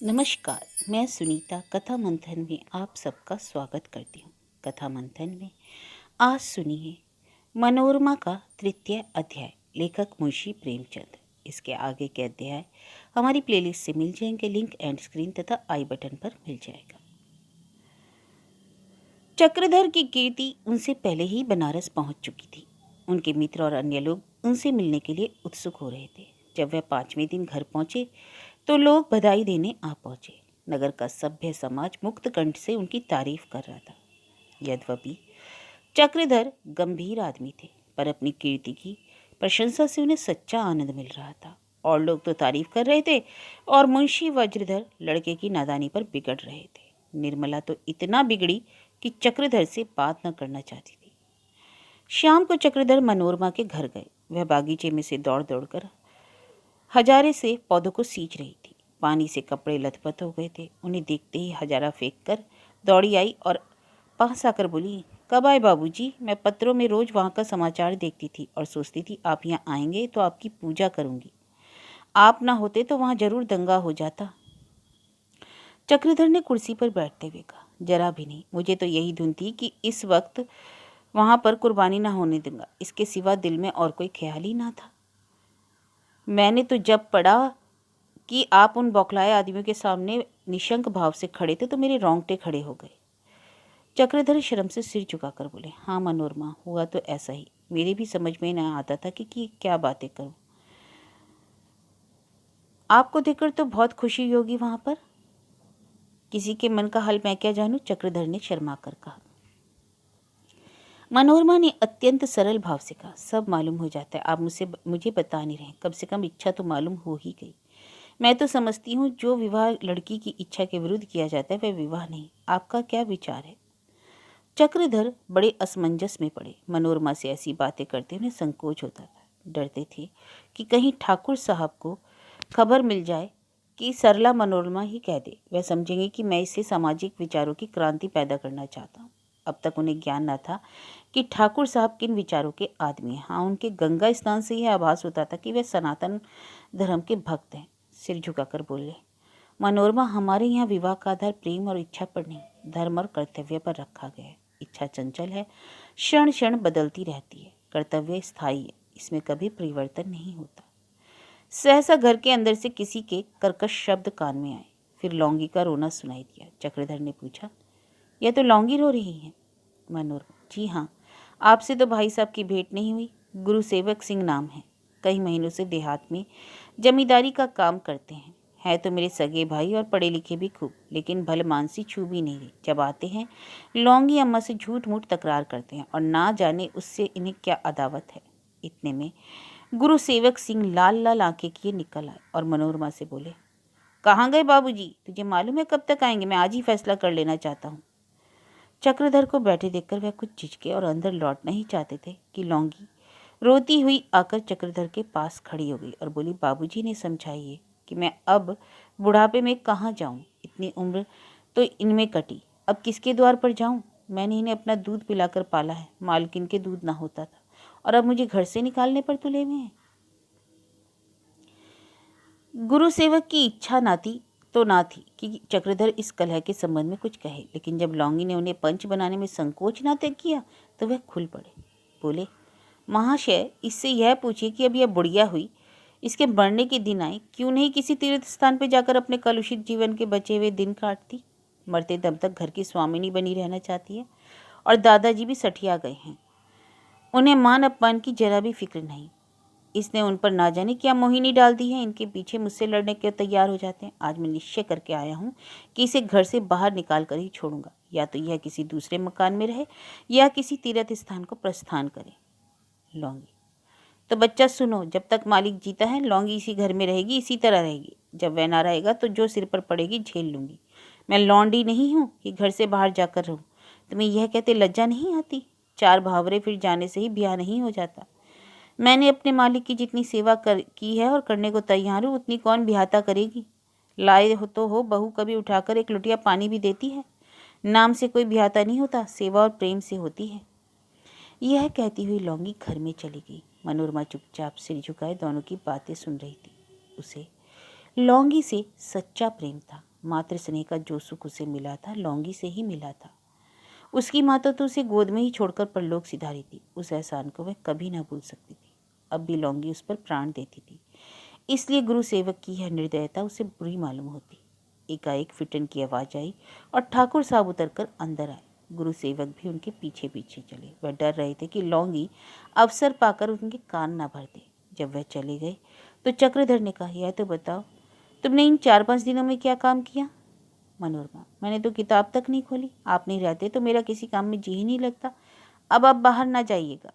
नमस्कार, मैं सुनीता कथा मंथन में आप सबका स्वागत करती हूँ। कथा मंथन में आज सुनिए मनोरमा का तृतीय अध्याय, लेखक मुंशी प्रेमचंद। इसके आगे के अध्याय हमारी प्लेलिस्ट से मिल जाएंगे, लिंक एंड स्क्रीन तथा आई बटन पर मिल जाएगा। चक्रधर की कीर्ति उनसे पहले ही बनारस पहुंच चुकी थी। उनके मित्र और अन्य लोग उनसे मिलने के लिए उत्सुक हो रहे थे। जब वह 5वें दिन घर पहुंचे तो लोग बधाई देने आ पहुंचे। नगर का सभ्य समाज मुक्त कंठ से उनकी तारीफ कर रहा था। यद्यपि चक्रधर गंभीर आदमी थे, पर अपनी कीर्ति की प्रशंसा से उन्हें सच्चा आनंद मिल रहा था। और लोग तो तारीफ कर रहे थे और मुंशी वज्रधर लड़के की नादानी पर बिगड़ रहे थे। निर्मला तो इतना बिगड़ी कि चक्रधर से बात न करना चाहती थी। शाम को चक्रधर मनोरमा के घर गए। वह बागीचे में से दौड़ दौड़कर हजारे से पौधों को सींच रही थी। पानी से कपड़े लथपथ हो गए थे। उन्हें देखते ही हजारा फेंक कर दौड़ी आई और पास आकर बोली, कब आए बाबूजी? मैं पत्रों में रोज वहाँ का समाचार देखती थी और सोचती थी आप यहाँ आएंगे तो आपकी पूजा करूंगी। आप ना होते तो वहाँ जरूर दंगा हो जाता। चक्रधर ने कुर्सी पर बैठते हुए कहा, जरा भी नहीं। मुझे तो यही धुन थी कि इस वक्त वहाँ पर कुर्बानी ना होने दूंगा। इसके सिवा दिल में और कोई ख्याल ही ना था। मैंने तो जब पढ़ा कि आप उन बौखलाए आदमियों के सामने निशंक भाव से खड़े थे तो मेरे रोंगटे खड़े हो गए। चक्रधर शर्म से सिर झुकाकर बोले, हाँ मनोरमा, हुआ तो ऐसा ही। मेरे भी समझ में न आता था कि क्या बातें करूं। आपको देखकर तो बहुत खुशी होगी वहां पर। किसी के मन का हाल मैं क्या जानूं? चक्रधर ने शर्मा कर कहा। मनोरमा ने अत्यंत सरल भाव से कहा, सब मालूम हो जाता है। आप मुझे बता नहीं रहे। कम से कम इच्छा तो मालूम हो ही गई। मैं तो समझती हूँ जो विवाह लड़की की इच्छा के विरुद्ध किया जाता है वह विवाह नहीं। आपका क्या विचार है? चक्रधर बड़े असमंजस में पड़े। मनोरमा से ऐसी बातें करते उन्हें संकोच होता था। डरते थे कि कहीं ठाकुर साहब को खबर मिल जाए कि सरला मनोरमा ही कह दे। वह समझेंगे कि मैं इससे सामाजिक विचारों की क्रांति पैदा करना चाहता हूँ। अब तक उन्हें ज्ञान न था कि ठाकुर साहब किन विचारों के आदमी हैं। हाँ, उनके गंगा स्नान से यह आभास होता था कि वे सनातन धर्म के भक्त हैं। सिर झुकाकर बोले, मनोरमा, हमारे यहाँ विवाह का आधार प्रेम और इच्छा पर नहीं, धर्म और कर्तव्य पर रखा गया है। इच्छा चंचल है, क्षण क्षण बदलती रहती है। कर्तव्य स्थायी है, इसमें कभी परिवर्तन नहीं होता। सहसा घर के अंदर से किसी के कर्कश शब्द कान में आए। फिर लौंगी का रोना सुनाई दिया। चक्रधर ने पूछा, यह तो लौंगी रो रही है? मनोरमा, जी हाँ। आपसे तो भाई साहब की भेंट नहीं हुई? गुरु सेवक सिंह नाम है। कई महीनों से देहात में जमींदारी का काम करते हैं। है तो मेरे सगे भाई और पढ़े लिखे भी खूब, लेकिन भलमानसी छू भी नहीं रही। जब आते हैं लौंगी अम्मा से झूठ मूठ तकरार करते हैं और ना जाने उससे इन्हें क्या अदावत है। इतने में गुरु सेवक सिंह लाल लाल आंखें किए निकल आए और मनोरमा से बोले, कहाँ गए बाबूजी? तुझे मालूम है कब तक आएंगे? मैं आज ही फैसला कर लेना चाहता हूँ। चक्रधर को बैठे देखकर वह कुछ झिझके और अंदर लौटना ही चाहते थे कि लौंगी रोती हुई आकर चक्रधर के पास खड़ी हो गई और बोली, बाबूजी ने समझाइए कि मैं अब बुढ़ापे में कहाँ जाऊँ। इतनी उम्र तो इनमें कटी, अब किसके द्वार पर जाऊँ? मैंने इन्हें अपना दूध पिलाकर पाला है, मालकिन के दूध ना होता था, और अब मुझे घर से निकालने पर तुले हुए हैं। गुरु सेवक की इच्छा ना थी कि चक्रधर इस कलह के संबंध में कुछ कहे, लेकिन जब लौंगी ने उन्हें पंच बनाने में संकोच ना तय किया तो वह खुल पड़े। बोले, महाशय, इससे यह पूछिए कि अब यह बुढ़िया हुई, इसके मरने के दिन आए, क्यों नहीं किसी तीर्थ स्थान पर जाकर अपने कलुषित जीवन के बचे हुए दिन काटती? मरते दम तक घर की स्वामिनी बनी रहना चाहती है। और दादाजी भी सठिया गए हैं, उन्हें मान अपमान की जरा भी फिक्र नहीं। इसने उन पर ना जाने क्या मोहिनी डाल दी है। इनके पीछे मुझसे लड़ने के तैयार हो जाते हैं। आज मैं निश्चय करके आया हूँ कि इसे घर से बाहर निकाल कर ही छोड़ूंगा। या तो यह किसी दूसरे मकान में रहे या किसी तीर्थ स्थान को प्रस्थान करे। लौंगी, तो बच्चा सुनो, जब तक मालिक जीता है लौंगी इसी घर में रहेगी, इसी तरह रहेगी। जब वह ना रहेगा तो जो सिर पर पड़ेगी झेल लूंगी। मैं लौंडी नहीं हूँ कि घर से बाहर जाकर रहूँ। तुम्हें यह कहते लज्जा नहीं आती? 4 भावरे फिर जाने से ही ब्याह नहीं हो जाता। मैंने अपने मालिक की जितनी सेवा की है और करने को तैयार हूँ, उतनी कौन बिहाता करेगी? लाए हो तो हो, बहू कभी उठाकर एक लुटिया पानी भी देती है। नाम से कोई बिहाता नहीं होता, सेवा और प्रेम से होती है। यह कहती हुई लौंगी घर में चली गई। मनोरमा चुपचाप सिर झुकाए दोनों की बातें सुन रही थी। उसे लौंगी से सच्चा प्रेम था, मातृ स्नेह का जो सुख उसे मिला था लौंगी से ही मिला था। उसकी माता तो उसे गोद में ही छोड़कर परलोक सिधारी थी। उस एहसान को वह कभी ना भूल सकती थी। अब भी लौंगी उस पर प्राण देती थी, इसलिए गुरु सेवक की यह निर्दयता उसे बुरी मालूम होती। एकाएक फिटन की आवाज़ आई और ठाकुर साहब उतरकर अंदर आए। गुरु सेवक भी उनके पीछे पीछे चले। वह डर रहे थे कि लौंगी अवसर पाकर उनके कान ना भर दे। जब वह चले गए तो चक्रधर ने कहा, यह तो बताओ तुमने इन 4-5 दिनों में क्या काम किया? मनोरमा, मैंने तो किताब तक नहीं खोली। आप नहीं रहते तो मेरा किसी काम में जी ही नहीं लगता। अब आप बाहर ना जाइएगा।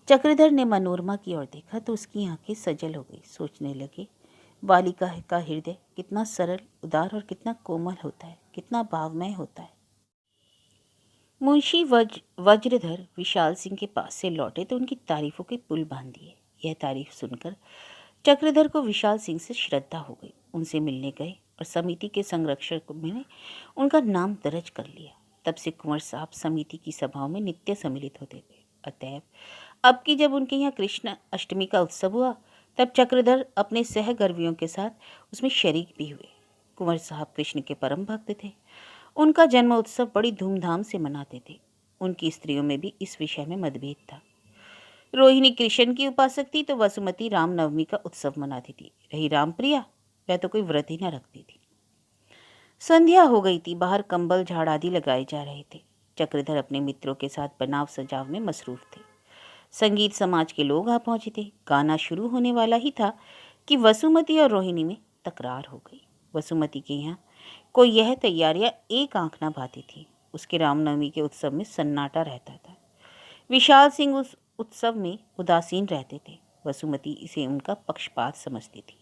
चक्रधर ने मनोरमा की ओर देखा तो उसकी आंखें सजल हो गई। सोचने लगे, बालिका का हृदय कितना सरल, उदार और कितना कोमल होता है, कितना भावमय होता है। मुंशी वज्रधर विशाल सिंह के पास से लौटे तो उनकी तारीफों के पुल बांध दिए। यह तारीफ सुनकर चक्रधर को विशाल सिंह से श्रद्धा हो गई। उनसे मिलने गए और समिति के संरक्षक में उनका नाम दर्ज कर लिया। तब से कुंवर साहब समिति की सभाओं में नित्य सम्मिलित होते थे। अतएव अब की जब उनके यहाँ कृष्ण अष्टमी का उत्सव हुआ तब चक्रधर अपने सहगर्वियों के साथ उसमें शरीक भी हुए। कुंवर साहब कृष्ण के परम भक्त थे। उनका जन्म उत्सव बड़ी धूमधाम से मनाते थे। उनकी स्त्रियों में भी इस विषय में मतभेद था। रोहिणी कृष्ण की उपासक थी तो वसुमती रामनवमी का उत्सव मनाती थी। रही रामप्रिया, वह तो कोई व्रत ही न रखती थी। संध्या हो गई थी। बाहर कंबल झाड़ आदि लगाए जा रहे थे। चक्रधर अपने मित्रों के साथ बनाव सजाव में मसरूफ थे। संगीत समाज के लोग आ पहुंचे थे। गाना शुरू होने वाला ही था कि वसुमती और रोहिणी में तकरार हो गई। वसुमती के यहाँ कोई यह तैयारियां एक आंख न भाती थी। उसके रामनवमी के उत्सव में सन्नाटा रहता था। विशाल सिंह उस उत्सव में उदासीन रहते थे। वसुमती इसे उनका पक्षपात समझती थी।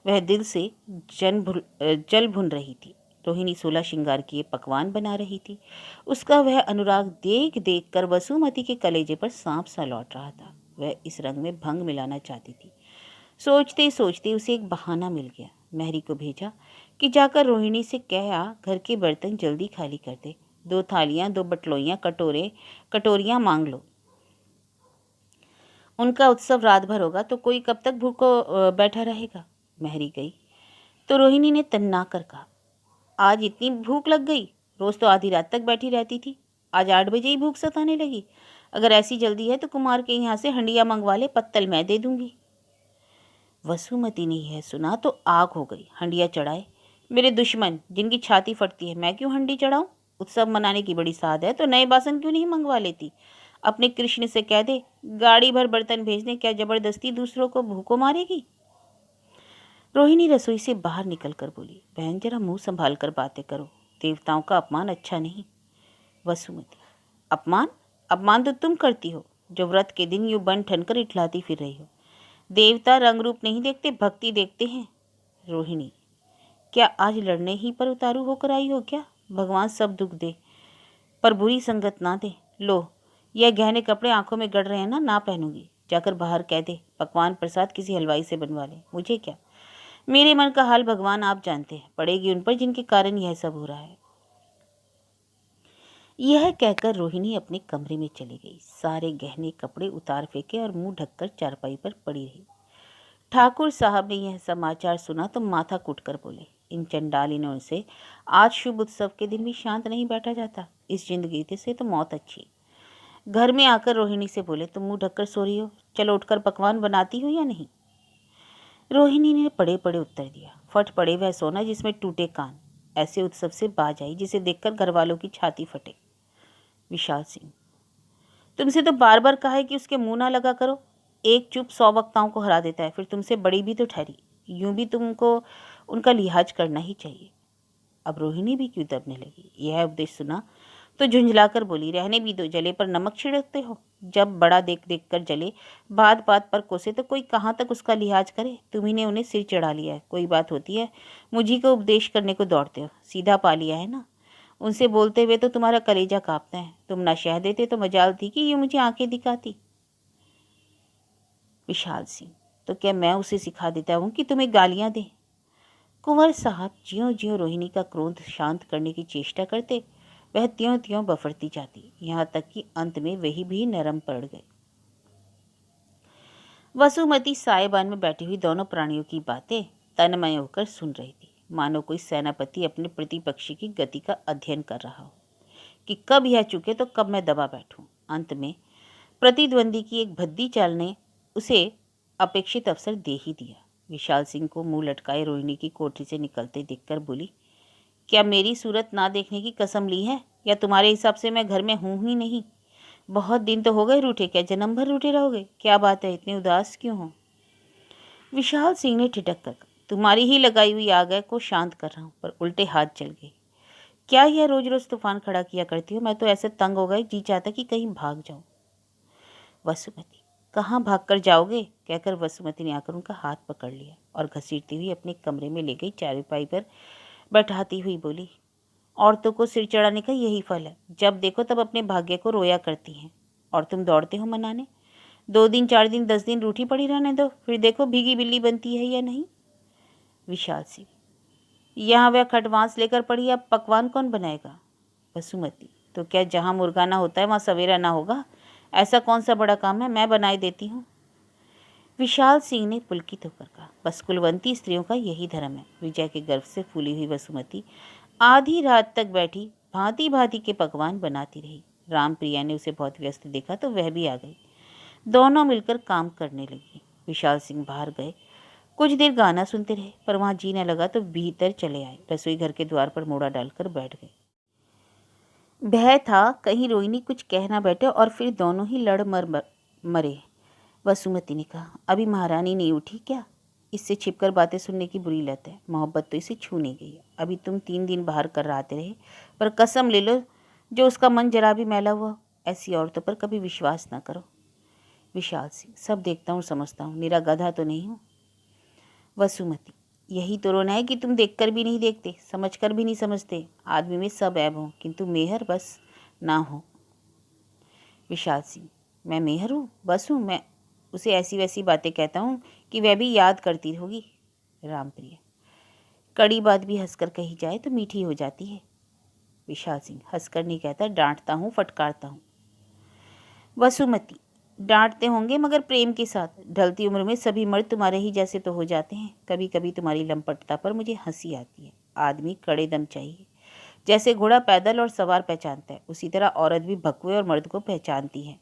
वह दिल से जल भुन रही थी। रोहिणी 16 श्रृंगार किए पकवान बना रही थी। उसका वह अनुराग देख देख कर वसुमती के कलेजे पर सांप सा लौट रहा था। वह इस रंग में भंग मिलाना चाहती थी। सोचते सोचते उसे एक बहाना मिल गया। महरी को भेजा कि जाकर रोहिणी से कह आ घर के बर्तन जल्दी खाली कर दे। 2 थालियां, 2 बटलोइयां, कटोरियां मांग लो। उनका उत्सव रात भर होगा तो कोई कब तक भूखो बैठा रहेगा। महरी गई तो रोहिणी ने तन्ना कर कहा, आज इतनी भूख लग गई? रोज तो आधी रात तक बैठी रहती थी, आज 8 बजे ही भूख सताने लगी। अगर ऐसी जल्दी है तो कुमार के यहाँ से हंडिया मंगवा ले, पत्तल मैं दे दूंगी। वसुमती ने यह सुना तो आग हो गई। हंडिया चढ़ाए? मेरे दुश्मन जिनकी छाती फटती है, मैं क्यों हंडी चढ़ाऊं? उत्सव मनाने की बड़ी साध है तो नए बासन क्यों नहीं मंगवा लेती? अपने कृष्ण से कह दे गाड़ी भर बर्तन भेजने, क्या जबरदस्ती दूसरों को भूखों मारेगी? रोहिणी रसोई से बाहर निकलकर बोली, बहन जरा मुंह संभाल कर बातें करो, देवताओं का अपमान अच्छा नहीं। वसुमती, अपमान? अपमान तो तुम करती हो जो व्रत के दिन यूं बन ठन कर इठलाती फिर रही हो। देवता रंग रूप नहीं देखते, भक्ति देखते हैं। रोहिणी, क्या आज लड़ने ही पर उतारू होकर आई हो क्या? भगवान सब दुख दे पर बुरी संगत ना दे। लो, यह गहने कपड़े आंखों में गड़ रहे हैं ना पहनूंगी। जाकर बाहर कह दे पकवान प्रसाद किसी हलवाई से बनवा ले। मुझे क्या, मेरे मन का हाल भगवान आप जानते हैं। पड़ेगी उन पर जिनके कारण यह सब हो रहा है। यह कहकर रोहिणी अपने कमरे में चली गई। सारे गहने कपड़े उतार फेंके और मुंह ढककर चारपाई पर पड़ी रही। ठाकुर साहब ने यह समाचार सुना तो माथा कूटकर बोले, इन चंडालिनों से आज शुभ उत्सव के दिन भी शांत नहीं बैठा जाता। इस जिंदगी से तो मौत अच्छी। घर में आकर रोहिणी से बोले, तुम मुंह ढककर सो रही हो, चलो उठकर पकवान बनाती हो या नहीं? रोहिणी ने पड़े पड़े उत्तर दिया, फट पड़े वह सोना जिसमें टूटे कान। ऐसे उत्सव से बाज आई जिसे देखकर घर वालों की छाती फटे। विशाल सिंह, तुमसे तो बार बार कहा है कि उसके मुंह ना लगा करो। एक चुप 100 वक्ताओं को हरा देता है, फिर तुमसे बड़ी भी तो ठहरी। यूं भी तुमको उनका लिहाज करना ही चाहिए। अब रोहिणी भी क्यों दबने लगी। यह उपदेश सुना तो झुंझलाकर बोली, रहने भी दो, जले पर नमक छिड़कते हो। जब बड़ा देख देख कर जले, बात बात पर कोसे तो कोई कहाँ तक उसका लिहाज करे। तुम्ही ने उन्हें सिर चढ़ा लिया है। कोई बात होती है मुझी को उपदेश करने को दौड़ते हो। सीधा पा लिया है ना। उनसे बोलते हुए तो तुम्हारा कलेजा कांपता है। तुम ना शह देते तो मजाल थी कि ये मुझे आंखें दिखाती। विशाल सिंह, तो क्या मैं उसे सिखा देता हूँ कि तुम्हें गालियां दे? कुंवर साहब ज्यों ज्यों रोहिणी का क्रोध शांत करने की चेष्टा करते, वह त्यों त्यों बफरती जाती, यहाँ तक कि अंत में वही भी नरम पड़ गए। वसुमती सायबान में बैठी हुई दोनों प्राणियों की बातें तन्मय होकर सुन रही थी, मानो कोई सेनापति अपने प्रतिपक्षी की गति का अध्ययन कर रहा हो कि कब यह चुके तो कब मैं दबा बैठूं। अंत में प्रतिद्वंदी की एक भद्दी चाल ने उसे अपेक्षित अवसर दे ही दिया। विशाल सिंह को मुंह लटकाए रोहिणी की कोठरी से निकलते देखकर बोली, क्या मेरी सूरत ना देखने की कसम ली है, या तुम्हारे हिसाब से मैं घर में हूं ही नहीं? बहुत दिन तो हो गए रूठे, क्या जन्म भर रूठे रहोगे? क्या बात है, इतने उदास क्यों हो? विशाल सिंह ने ठिठक कर, तुम्हारी ही लगाई हुई आग को शांत कर रहा हूँ, पर उल्टे हाथ जल गए। क्या यह रोज रोज तूफान खड़ा किया करती हो? मैं तो ऐसे तंग हो गई, जी चाहता कि कहीं भाग जाऊं। वसुमती, कहाँ भाग कर जाओगे? कहकर वसुमती ने आकर उनका हाथ पकड़ लिया और घसीटती हुई अपने कमरे में ले गई। चारपाई पर बैठाती हुई बोली, औरतों को सिर चढ़ाने का यही फल है, जब देखो तब अपने भाग्य को रोया करती हैं, और तुम दौड़ते हो मनाने। 2 दिन 4 दिन 10 दिन रूठी पड़ी रहने दो, फिर देखो भीगी बिल्ली बनती है या नहीं। विशाल सिंह, यहाँ वह खटवांस लेकर पड़ी, अब पकवान कौन बनाएगा? वसुमती, तो क्या जहाँ मुर्गा ना होता है वहाँ सवेरा ना होगा? ऐसा कौन सा बड़ा काम है, मैं बनाई देती हूँ। विशाल सिंह ने पुलकित होकर कहा, बस कुलवंती स्त्रियों का यही धर्म है। विजय के गर्व से फूली हुई वसुमती आधी रात तक बैठी भांति भांति के पकवान बनाती रही। रामप्रिया ने उसे बहुत व्यस्त देखा तो वह भी आ गई। दोनों मिलकर काम करने लगी। विशाल सिंह बाहर गए, कुछ देर गाना सुनते रहे, पर वहां जी न लगा तो भीतर चले आए। रसोई घर के द्वार पर मोड़ा डालकर बैठ गए। भय था कहीं रोहिणी कुछ कह ना बैठे और फिर दोनों ही लड़ मरे। वसुमती ने कहा, अभी महारानी नहीं उठी क्या? इससे छिपकर बातें सुनने की बुरी लत है, मोहब्बत तो इसे छू नहीं गई है। अभी तुम 3 दिन बाहर कर आते रहे, पर कसम ले लो जो उसका मन जरा भी मैला हुआ ऐसी औरतों पर कभी विश्वास ना करो। विशाल सिंह, सब देखता हूँ समझता हूँ, निरा गधा तो नहीं हूँ। वसुमती, यही तो रोना है कि तुम देखकर भी नहीं देखते, समझकर भी नहीं समझते। आदमी में सब ऐब हो, किंतु मेहर बस ना हो। विशाल सिंह, मैं मेहर हूँ, बस हूँ? मैं उसे ऐसी वैसी बातें कहता हूँ कि वह भी याद करती होगी। रामप्रिया, कड़ी बात भी हंसकर कही जाए तो मीठी हो जाती है। विशाल सिंह, हंसकर नहीं कहता, डांटता हूँ, फटकारता हूँ। वसुमती, डांटते होंगे मगर प्रेम के साथ। ढलती उम्र में सभी मर्द तुम्हारे ही जैसे तो हो जाते हैं। कभी कभी तुम्हारी लंपटता पर मुझे हंसी आती है। आदमी कड़े दम चाहिए। जैसे घोड़ा पैदल और सवार पहचानता है, उसी तरह औरत भी भगवे और मर्द को पहचानती है।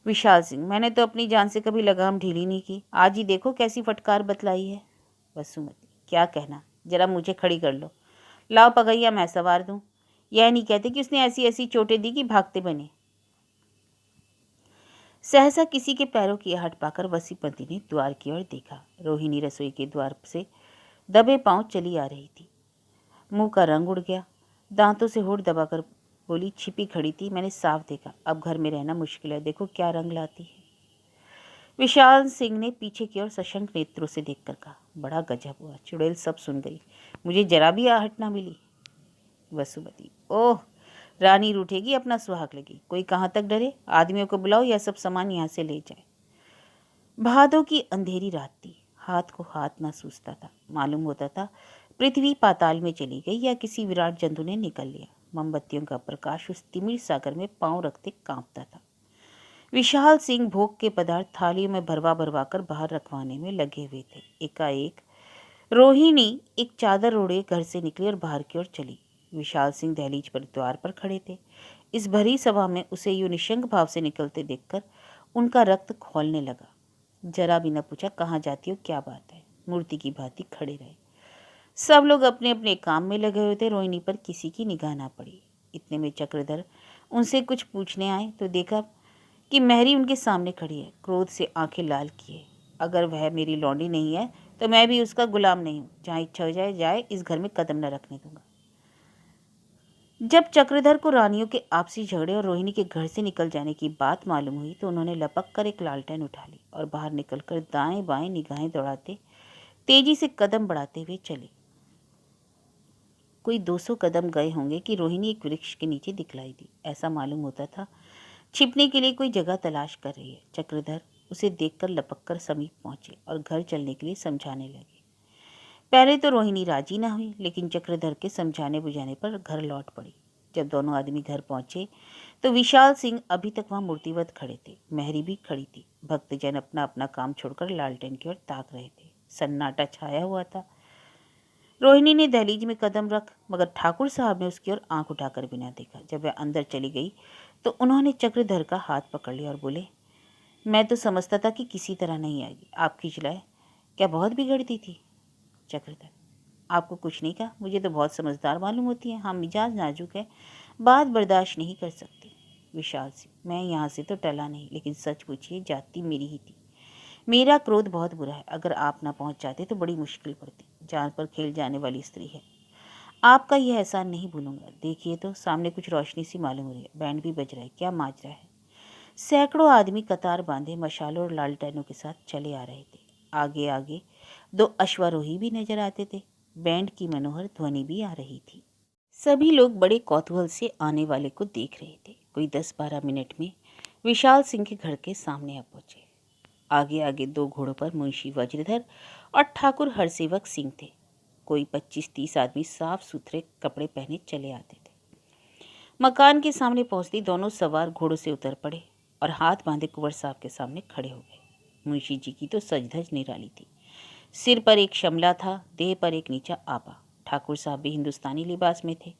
विशाल सिंह, मैंने तो अपनी जान से कभी लगाम ढीली नहीं की, आज ही देखो कैसी फटकार बतलाई है। वसुमती, क्या कहना, जरा मुझे खड़ी कर लो। लाओ पगैया, मैं सवार दूं। यह नहीं कहते कि उसने ऐसी ऐसी चोटें दी कि भागते बने। सहसा किसी के पैरों की आहट पाकर वसुमती ने द्वार की ओर देखा। रोहिणी रसोई के द्वार से दबे पांव चली आ रही थी। मुंह का रंग उड़ गया, दांतों से होठ दबाकर बोली, छिपी खड़ी थी, मैंने साफ देखा, अब घर में रहना मुश्किल है, देखो क्या रंग लाती है। विशाल सिंह ने पीछे की ओर सशंक नेत्रों से देखकर कहा, बड़ा गजब हुआ, चुड़ैल सब सुन गई, मुझे जरा भी आहट ना मिली। वसुमती, ओह, रानी रूठेगी, अपना सुहाग लगी, कोई कहाँ तक डरे, आदमियों को बुलाओ, यह सब सामान यहाँ से ले जाए। भादों की अंधेरी रात थी, हाथ को हाथ ना सूझता था। मालूम होता था पृथ्वी पाताल में चली गई या किसी विराट जंतु ने निकल लिया। मोमबत्तियों का प्रकाश उस तिमिर सागर में पांव रखते कांपता था। विशाल सिंह भोग के पदार्थ थालियों में भरवा भरवा कर बाहर रखवाने में लगे हुए थे। एकाएक रोहिणी एक चादर ओढ़े घर से निकली और बाहर की ओर चली। विशाल सिंह दहलीज पर द्वार पर खड़े थे। इस भरी सभा में उसे यूं निशंक भाव से निकलते देखकर उनका रक्त खौलने लगा। जरा भी न पूछा कहाँ जाती हो, क्या बात है, मूर्ति की भांति खड़े रहे। सब लोग अपने अपने काम में लगे हुए थे। रोहिणी पर किसी की निगाह ना पड़ी। इतने में चक्रधर उनसे कुछ पूछने आए तो देखा कि मैरी उनके सामने खड़ी है, क्रोध से आंखें लाल किए। अगर वह मेरी लौंडी नहीं है तो मैं भी उसका गुलाम नहीं हूँ, जहाँ इच्छा हो जाए जाए, इस घर में कदम न रखने दूंगा। जब चक्रधर को रानियों के आपसी झगड़े और रोहिणी के घर से निकल जाने की बात मालूम हुई तो उन्होंने लपक कर एक लालटेन उठा ली और बाहर निकलकर दाएं बाएं निगाहें दौड़ाते तेजी से कदम बढ़ाते हुए चले। कोई 200 कदम गए होंगे कि रोहिणी एक वृक्ष के नीचे दिखलाई दी। ऐसा मालूम होता था छिपने के लिए कोई जगह तलाश कर रही है। चक्रधर उसे देखकर लपककर समीप पहुंचे और घर चलने के लिए समझाने लगे। पहले तो रोहिणी राजी ना हुई, लेकिन चक्रधर के समझाने बुझाने पर घर लौट पड़ी। जब दोनों आदमी घर पहुंचे तो विशाल सिंह अभी तक वहां मूर्तिवत खड़े थे। मैरी भी खड़ी थी। भक्तजन अपना अपना काम छोड़कर लालटेन की ओर ताक रहे थे। सन्नाटा छाया हुआ था। रोहिणी ने दहलीज में कदम रख, मगर ठाकुर साहब ने उसकी ओर आंख उठाकर बिना देखा। जब वह अंदर चली गई तो उन्होंने चक्रधर का हाथ पकड़ लिया और बोले, मैं तो समझता था कि किसी तरह नहीं आएगी, आप खींच लाए। क्या बहुत बिगड़ती थी? चक्रधर, आपको कुछ नहीं कहा, मुझे तो बहुत समझदार मालूम होती है। हाँ, मिजाज नाजुक है, बात बर्दाश्त नहीं कर सकती। विशाल सिंह, मैं यहाँ से तो टला नहीं, लेकिन सच पूछिए, जाती मेरी ही थी। मेरा क्रोध बहुत बुरा है, अगर आप ना पहुंच जाते तो बड़ी मुश्किल पड़ती। जान पर खेल जाने वाली स्त्री है, आपका यह एहसान नहीं भूलूंगा। देखिए तो सामने कुछ रोशनी सी मालूम हो रही है, बैंड भी बज रहा है, क्या माजरा है? सैकड़ों आदमी कतार बांधे मशालों और लालटेनों के साथ चले आ रहे थे। आगे आगे 2 अश्वारोही भी नजर आते थे। बैंड की मनोहर ध्वनि भी आ रही थी। सभी लोग बड़े कौतूहल से आने वाले को देख रहे थे। कोई 10-12 मिनट में विशाल सिंह के घर के सामने आ पहुंचे। आगे आगे 2 घोड़ों पर मुंशी वज्रधर और ठाकुर हरसेवक सिंह थे। कोई 25-30 आदमी साफ सुथरे कपड़े पहने चले आते थे। मकान के सामने पहुंचते दोनों सवार घोड़ों से उतर पड़े और हाथ बांधे कुंवर साहब के सामने खड़े हो गए। मुंशी जी की तो सजधज निराली थी। सिर पर एक शमला था, देह पर एक नीचा आबा। ठाकुर साहब भी हिंदुस्तानी लिबास में थे।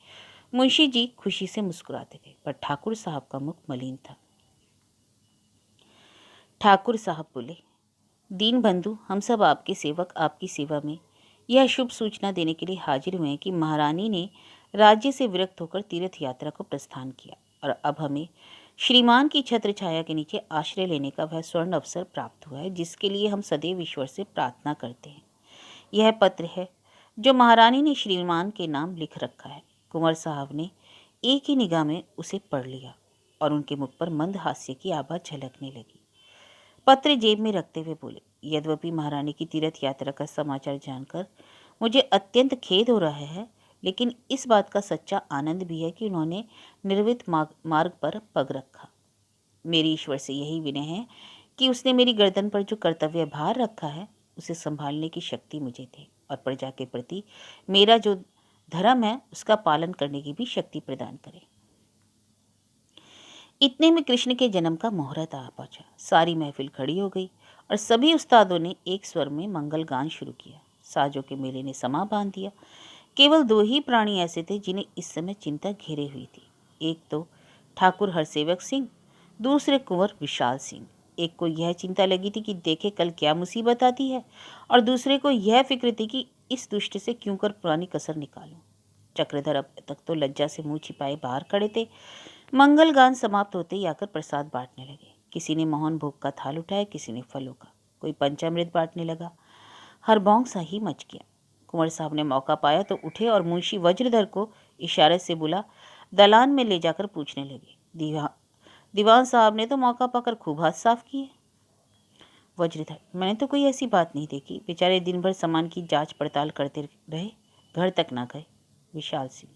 मुंशी जी खुशी से मुस्कुराते थे, पर ठाकुर साहब का मुख मलिन था। ठाकुर साहब बोले, दीन बंधु, हम सब आपके सेवक आपकी सेवा में यह शुभ सूचना देने के लिए हाजिर हुए हैं कि महारानी ने राज्य से विरक्त होकर तीर्थ यात्रा को प्रस्थान किया और अब हमें श्रीमान की छत्र छाया के नीचे आश्रय लेने का वह स्वर्ण अवसर प्राप्त हुआ है, जिसके लिए हम सदैव ईश्वर से प्रार्थना करते हैं। यह पत्र है जो महारानी ने श्रीमान के नाम लिख रखा है। कुंवर साहब ने एक ही निगाह में उसे पढ़ लिया और उनके मुख पर मंद हास्य की आभा झलकने लगी। पत्र जेब में रखते हुए बोले, यद्यपि महारानी की तीर्थ यात्रा का समाचार जानकर मुझे अत्यंत खेद हो रहा है, लेकिन इस बात का सच्चा आनंद भी है कि उन्होंने निर्वित मार्ग पर पग रखा। मेरी ईश्वर से यही विनय है कि उसने मेरी गर्दन पर जो कर्तव्य भार रखा है उसे संभालने की शक्ति मुझे दे और प्रजा के प्रति मेरा जो धर्म है उसका पालन करने की भी शक्ति प्रदान करे। इतने में कृष्ण के जन्म का मुहूर्त आ पहुंचा। सारी महफिल खड़ी हो गई और सभी उस्तादों ने एक स्वर में मंगल गान शुरू किया। साजों के मेले ने समा बांध दिया। केवल 2 ही प्राणी ऐसे थे जिन्हें इस समय चिंता घेरे हुई थी। एक तो ठाकुर हरसेवक सिंह, दूसरे कुंवर विशाल सिंह। एक को यह चिंता लगी थी कि देखे कल क्या मुसीबत आती है, और दूसरे को यह फिक्र थी कि इस दुष्ट से क्यों कर पुरानी कसर निकालूं। चक्रधर अब तक तो लज्जा से मुंह छिपाए बाहर खड़े थे। मंगल गान समाप्त होते ही आकर प्रसाद बांटने लगे। किसी ने मोहन भोग का थाल उठाया, किसी ने फलों का, कोई पंचामृत बांटने लगा। हरबोंग सा ही मच गया। कुंवर साहब ने मौका पाया तो उठे और मुंशी वज्रधर को इशारे से बुला दलान में ले जाकर पूछने लगे। दीवान साहब ने तो मौका पाकर खूब हाथ साफ किए। वज्रधर, मैंने तो कोई ऐसी बात नहीं देखी, बेचारे दिन भर सामान की जांच पड़ताल करते रहे, घर तक ना गए। विशाल सिंह,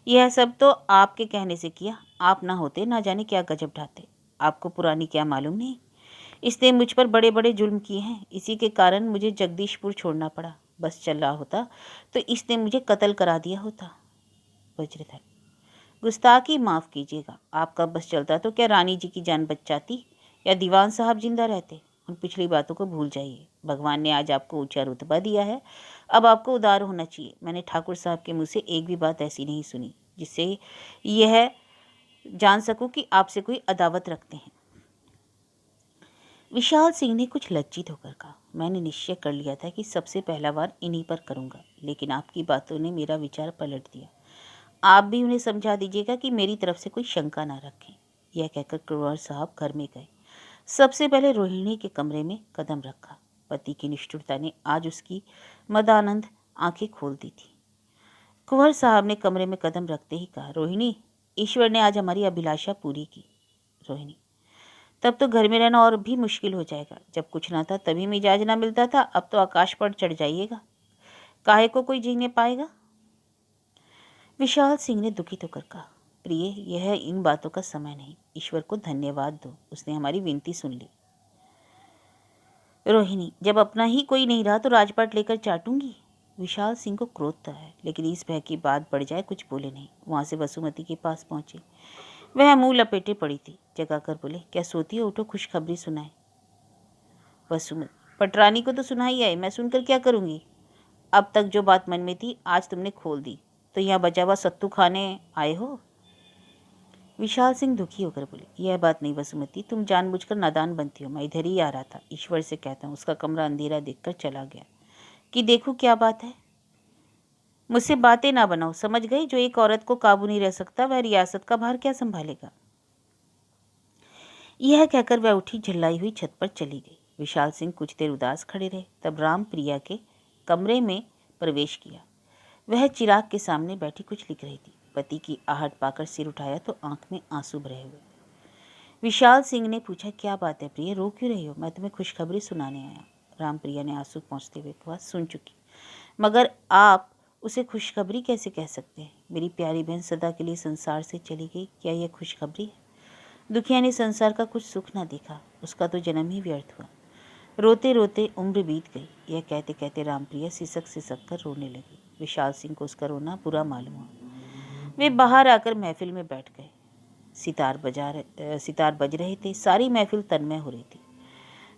यह सब तो आपके कहने से किया, आप ना होते ना जाने क्या गजब ढाते। आपको पुरानी क्या मालूम नहीं, इसने मुझ पर बड़े बड़े जुल्म किए हैं, इसी के कारण मुझे जगदीशपुर छोड़ना पड़ा। बस चल रहा होता तो इसने मुझे कत्ल करा दिया होता। वज्रधर, गुस्ताखी माफ़ कीजिएगा, आपका बस चलता तो क्या रानी जी की जान बच जाती या दीवान साहब जिंदा रहते। उन पिछली बातों को भूल जाइए। भगवान ने आज आपको ऊंचा रुतबा दिया है, अब आपको उदार होना चाहिए। मैंने ठाकुर साहब के मुंह से एक भी बात ऐसी नहीं सुनी जिससे यह जान सकूं कि आपसे कोई अदावत रखते हैं। विशाल सिंह ने कुछ लज्जित होकर कहा, मैंने निश्चय कर लिया था कि सबसे पहला वार इन्हीं पर करूंगा, लेकिन आपकी बातों ने मेरा विचार पलट दिया। आप भी उन्हें समझा दीजिएगा कि मेरी तरफ से कोई शंका ना रखें। यह कहकर कुंवर साहब घर में गए। सबसे पहले रोहिणी के कमरे में कदम रखा। पति की निष्ठुरता ने आज उसकी मदानंद आंखें खोल दी थी। कुंवर साहब ने कमरे में कदम रखते ही कहा, रोहिणी, ईश्वर ने आज हमारी अभिलाषा पूरी की। रोहिणी, तब तो घर में रहना और भी मुश्किल हो जाएगा। जब कुछ ना था तभी मिजाज ना मिलता था, अब तो आकाश पर चढ़ जाइएगा। काहे को कोई जीने पाएगा। विशाल सिंह ने दुखित होकर कहा, प्रिय, यह इन बातों का समय नहीं, ईश्वर को धन्यवाद दो, उसने हमारी विनती सुन ली। रोहिणी, जब अपना ही कोई नहीं रहा तो राजपाट लेकर चाटूंगी। विशाल सिंह को क्रोध था है, लेकिन इस भय की बात बढ़ जाए कुछ बोले नहीं। वहां से वसुमती के पास पहुंचे। वह मुंह लपेटे पड़ी थी। जगाकर बोले, क्या सोती हो, उठो, खुशखबरी सुनाए। वसुमती, पटरानी को तो सुनाई आए, मैं सुनकर क्या करूँगी? अब तक जो बात मन में थी आज तुमने खोल दी, तो यहाँ बचा हुआ सत्तू खाने आए हो? विशाल सिंह दुखी होकर बोले, यह बात नहीं वसुमती, तुम जानबूझकर नादान बनती हो। मैं इधर ही आ रहा था, ईश्वर से कहता हूँ। उसका कमरा अंधेरा देखकर चला गया कि देखो क्या बात है। मुझसे बातें ना बनाओ, समझ गई? जो एक औरत को काबू नहीं रह सकता वह रियासत का भार क्या संभालेगा? यह कहकर वह उठी, झल्लाई हुई छत पर चली गई। विशाल सिंह कुछ देर उदास खड़े रहे, तब राम प्रिया के कमरे में प्रवेश किया। वह चिराग के सामने बैठी कुछ लिख रही थी। पति की आहट पाकर सिर उठाया तो आंख में आंसू भरे हुए। विशाल सिंह ने पूछा, क्या बात है प्रिय, रो क्यों रही हो? मैं तुम्हें खुशखबरी सुनाने आया। राम प्रिया ने आंसू पोंछते हुए कहा, सुन चुकी, मगर आप उसे खुशखबरी कैसे कह सकते हैं? मेरी प्यारी बहन सदा के लिए संसार से चली गई, क्या यह खुशखबरी है? दुखिया ने संसार का कुछ सुख ना देखा, उसका तो जन्म ही व्यर्थ हुआ। रोते रोते उम्र बीत गई। यह कहते कहते रामप्रिया सिसक सिसक कर रोने लगी। विशाल सिंह को उसका रोना बुरा मालूम हुआ। वे बाहर आकर महफिल में बैठ गए। सितार बज रहे थे। सारी महफिल तन्मय हो रही थी।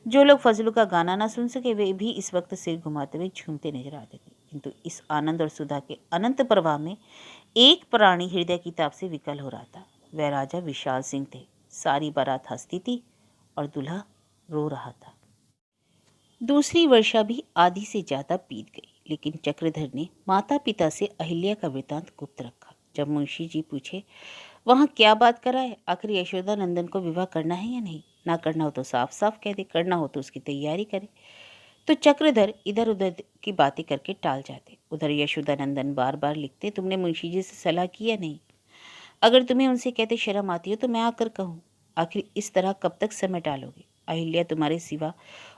जो लोग फजलू का गाना ना सुन सके वे भी इस वक्त सिर घुमाते हुए झूमते नजर आते थे। किंतु इस आनंद और सुधा के अनंत प्रवाह में एक प्राणी हृदय की ताप से विकल हो रहा था। वह राजा विशाल सिंह थे। सारी बारात हंसती थी और दूल्हा रो रहा था। दूसरी वर्षा भी आधी से ज्यादा बीत गई, लेकिन चक्रधर ने माता पिता से अहिल्या का वृतांत गुप्त रखा। जब मुंशी जी पूछे, वहां क्या बात कराए, आखिर यशोदा नंदन को विवाह करना है या नहीं? ना करना हो तो साफ साफ कह दे, करना हो तो उसकी तैयारी करे। तो चक्रधर इधर उधर की बातें करके टाल जाते। उधर यशोदा नंदन बार बार लिखते, तुमने मुंशी जी से सलाह की या नहीं? अगर तुम्हें उनसे कहते शर्म आती हो तो मैं आकर कहूँ। आखिर इस तरह कब तक समय टालोगे? अहिल्या तुम्हारे सिवा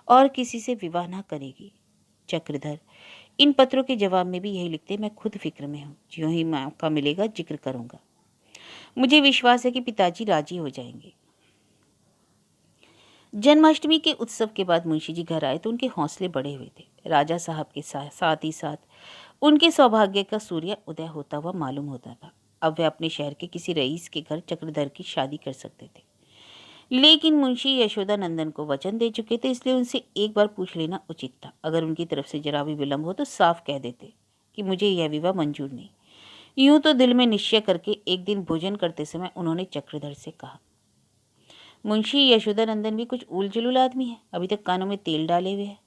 और किसी से विवाह ना करेगी। चक्रधर इन पत्रों के जवाब में भी यही लिखते, मैं खुद फिक्र में हूँ, ज्यों ही मौका मिलेगा जिक्र करूंगा। मुझे विश्वास है कि पिताजी राजी हो जाएंगे। जन्माष्टमी के उत्सव के बाद मुंशी जी घर आए तो उनके हौसले बढ़े हुए थे। राजा साहब के साथ ही साथ उनके सौभाग्य का सूर्य उदय होता हुआ मालूम होता था। अब वे अपने शहर के किसी रईस के घर चक्रधर की शादी कर सकते थे। लेकिन मुंशी यशोदा नंदन को वचन दे चुके थे, इसलिए उनसे एक बार पूछ लेना उचित था। अगर उनकी तरफ से जरा भी विलंब हो तो साफ कह देते कि मुझे यह विवाह मंजूर नहीं। यूं तो दिल में निश्चय करके एक दिन भोजन करते समय उन्होंने चक्रधर से कहा, मुंशी यशोदा नंदन भी कुछ उल जुलूल आदमी है, अभी तक कानों में तेल डाले हुए है।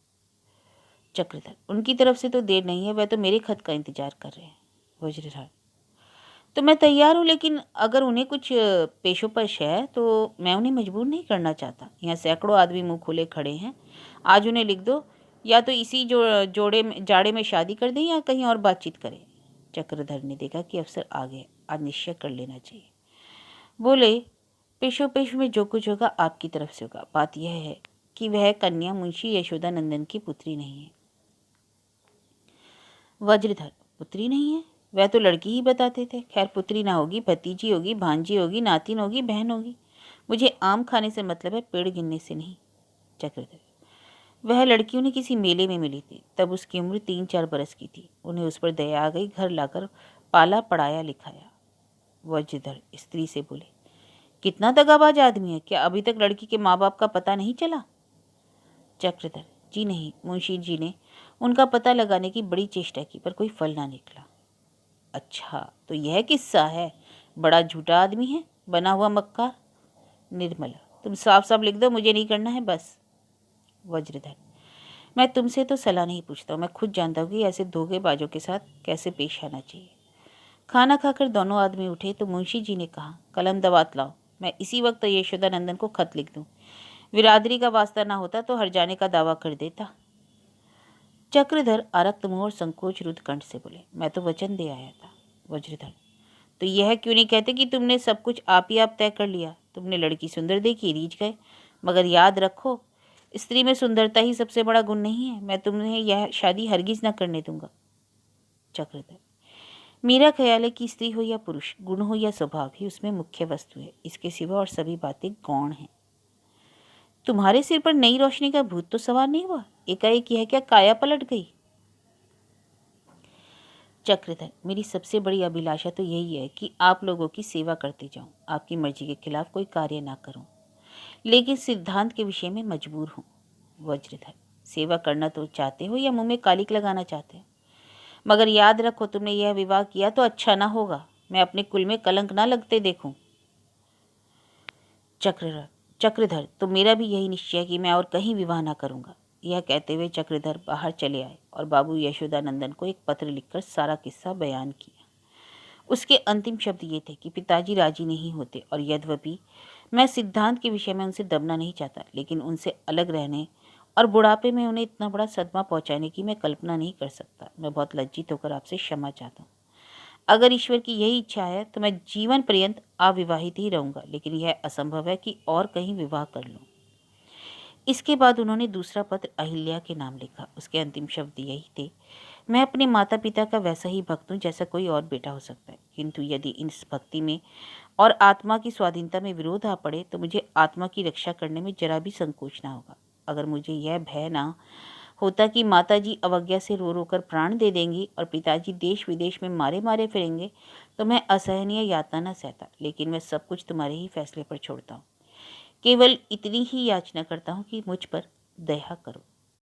चक्रधर, उनकी तरफ से तो देर नहीं है, वह तो मेरे खत का इंतजार कर रहे हैं। वज्रधर, तो मैं तैयार हूँ, लेकिन अगर उन्हें कुछ पेशोपेश है तो मैं उन्हें मजबूर नहीं करना चाहता। यहाँ सैकड़ों आदमी मुंह खोले खड़े हैं। आज उन्हें लिख दो, या तो इसी जाड़े में शादी कर दें या कहीं और बातचीत करें। चक्रधर ने देखा कि अवसर आ गया, आज निश्चय कर लेना चाहिए। बोले, पेशोपेश में जो कुछ होगा आपकी तरफ से होगा। बात यह है कि वह कन्या मुंशी यशोदा नंदन की पुत्री नहीं है। वज्रधर, पुत्री नहीं है? वह तो लड़की ही बताते थे। खैर, पुत्री ना होगी, भतीजी होगी, भांजी होगी, नातिन होगी, बहन होगी। मुझे आम खाने से मतलब है, पेड़ गिनने से नहीं। चक्रधर, वह लड़की उन्हें किसी मेले में मिली थी, तब उसकी उम्र 3-4 बरस की थी। उन्हें उस पर दया आ गई, घर लाकर पाला पढ़ाया लिखाया। वज्रधर स्त्री से बोले, कितना दगाबाज आदमी है, क्या अभी तक लड़की के माँ बाप का पता नहीं चला? चक्रधर, जी नहीं, मुंशी जी ने उनका पता लगाने की बड़ी चेष्टा की पर कोई फल ना निकला। अच्छा, तो यह किस्सा है? बड़ा झूठा आदमी है, बना हुआ मक्कार। निर्मला, तुम साफ साफ लिख दो, मुझे नहीं करना है बस। वज्रधर, मैं तुमसे तो सलाह नहीं पूछता हूँ, मैं खुद जानता हूँ कि ऐसे धोखेबाजों के साथ कैसे पेश आना चाहिए। खाना खाकर दोनों आदमी उठे तो मुंशी जी ने कहा, कलम दवात लाओ, मैं इसी वक्त यशोदा नंदन को खत लिख दूं। बिरादरी का वास्ता ना होता तो हर जाने का दावा कर देता। चक्रधर आरक्त मुंह और संकोच रुद्ध कंठ से बोले, मैं तो वचन दे आया था। वज्रधर, तो यह क्यों नहीं कहते कि तुमने सब कुछ आप ही आप तय कर लिया? तुमने लड़की सुंदर देखी, रीझ गए, मगर याद रखो, स्त्री में सुंदरता ही सबसे बड़ा गुण नहीं है। मैं तुम्हें यह शादी हरगिज न करने दूंगा। चक्रधर, मेरा ख्याल है कि स्त्री हो या पुरुष, गुण हो या स्वभाव ही उसमें मुख्य वस्तु है, इसके सिवा और सभी बातें गौण हैं। तुम्हारे सिर पर नई रोशनी का भूत तो सवार नहीं हुआ? एकाएक यह क्या काया पलट गई? चक्रधर, मेरी सबसे बड़ी अभिलाषा तो यही है कि आप लोगों की सेवा करते जाऊं, आपकी मर्जी के खिलाफ कोई कार्य ना करूं, लेकिन सिद्धांत के विषय में मजबूर हूं। वज्रधर, सेवा करना तो चाहते हो या मुंह में कालिक लगाना चाहते हो? मगर याद रखो, तुमने यह विवाह किया तो अच्छा ना होगा। मैं अपने कुल में कलंक ना लगते देखूं। चक्रधर, तो मेरा भी यही निश्चय है कि मैं और कहीं विवाह ना करूंगा। यह कहते हुए चक्रधर बाहर चले आए और बाबू यशोदानंदन को एक पत्र लिखकर सारा किस्सा बयान किया। उसके अंतिम शब्द ये थे कि पिताजी राजी नहीं होते और यद्यपि मैं सिद्धांत के विषय में उनसे दबना नहीं चाहता, लेकिन उनसे अलग रहने और बुढ़ापे में उन्हें इतना बड़ा सदमा पहुंचाने की मैं कल्पना नहीं कर सकता। मैं बहुत लज्जित होकर आपसे क्षमा चाहता हूँ। अगर ईश्वर की यही इच्छा है तो मैं जीवन पर्यंत अविवाहित ही रहूंगा, लेकिन यह असंभव है कि और कहीं विवाह कर लूं। इसके बाद उन्होंने दूसरा पत्र अहिल्या के नाम लिखा। उसके अंतिम शब्द यही थे, मैं अपने माता पिता का वैसा ही भक्त हूँ जैसा कोई और बेटा हो सकता है, किंतु यदि इस भक्ति में और आत्मा की स्वाधीनता में विरोध आ पड़े तो मुझे आत्मा की रक्षा करने में जरा भी संकोच ना होगा। अगर मुझे यह भय ना होता कि माताजी अवज्ञा से रो रो कर प्राण दे देंगी और पिताजी देश विदेश में मारे मारे फिरेंगे तो मैं असहनीय यातना न सहता, लेकिन मैं सब कुछ तुम्हारे ही फैसले पर छोड़ता हूँ। केवल इतनी ही याचना करता हूँ कि मुझ पर दया करो।